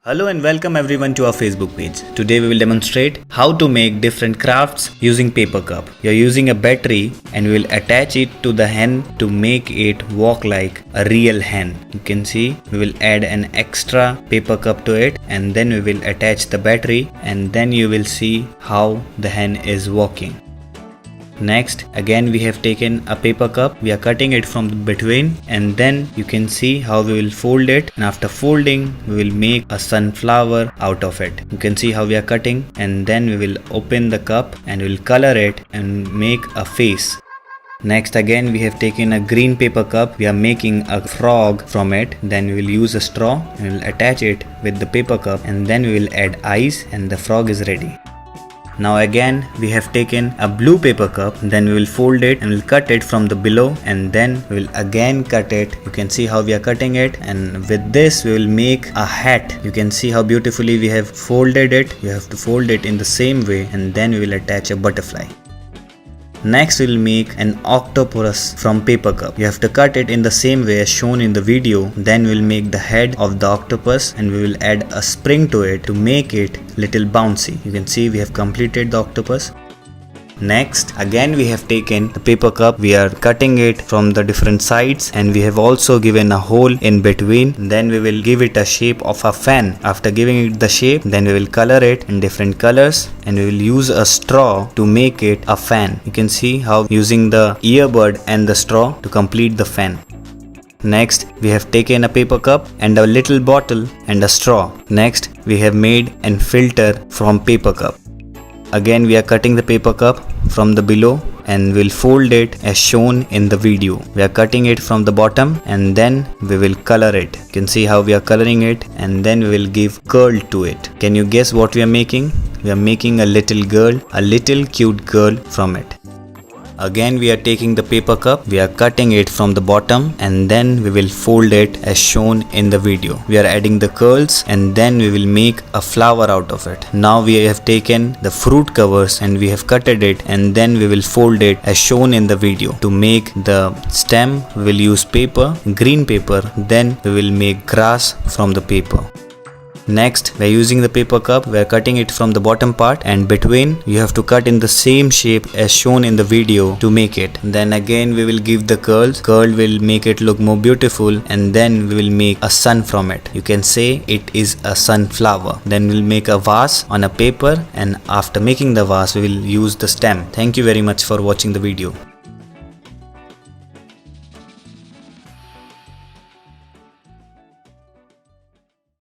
Hello and welcome everyone to our Facebook page. Today we will demonstrate how to make different crafts using paper cup. We are using a battery and we will attach it to the hen to make it walk like a real hen. You can see we will add an extra paper cup to it and then we will attach the battery and then you will see how the hen is walking. Next, again we have taken a paper cup, we are cutting it from between and then you can see how we will fold it, and after folding we will make a sunflower out of it. You can see how we are cutting and then we will open the cup and we will color it and make a face. Next, again we have taken a green paper cup, we are making a frog from it, then we will use a straw and we will attach it with the paper cup and then we will add eyes and the frog is ready. Now again we have taken a blue paper cup, then we will fold it and we'll cut it from the below and then we will again cut it. You can see how we are cutting it, and with this we will make a hat. You can see how beautifully we have folded it. You have to fold it in the same way and then we will attach a butterfly. Next we will make an octopus from paper cup. You have to cut it in the same way as shown in the video. Then we will make the head of the octopus and we will add a spring to it to make it little bouncy. You can see we have completed the octopus. Next, again we have taken the paper cup, we are cutting it from the different sides and we have also given a hole in between. Then we will give it a shape of a fan. After giving it the shape, then we will color it in different colors and we will use a straw to make it a fan. You can see how using the earbud and the straw to complete the fan. Next, we have taken a paper cup and a little bottle and a straw. Next, we have made an filter from paper cup. Again we are cutting the paper cup from the below and we'll fold it as shown in the video. We are cutting it from the bottom and then we will color it. You can see how we are coloring it and then we will give curl to it. Can you guess what we are making? We are making a little girl, a little cute girl from it. Again we are taking the paper cup, we are cutting it from the bottom and then we will fold it as shown in the video. We are adding the curls and then we will make a flower out of it. Now we have taken the fruit covers and we have cutted it and then we will fold it as shown in the video. To make the stem we will use paper, green paper, then we will make grass from the paper. Next, we are using the paper cup, we are cutting it from the bottom part and between you have to cut in the same shape as shown in the video to make it. Then again we will give the curls, curl will make it look more beautiful and then we will make a sun from it. You can say it is a sunflower. Then we will make a vase on a paper and after making the vase we will use the stem. Thank you very much for watching the video.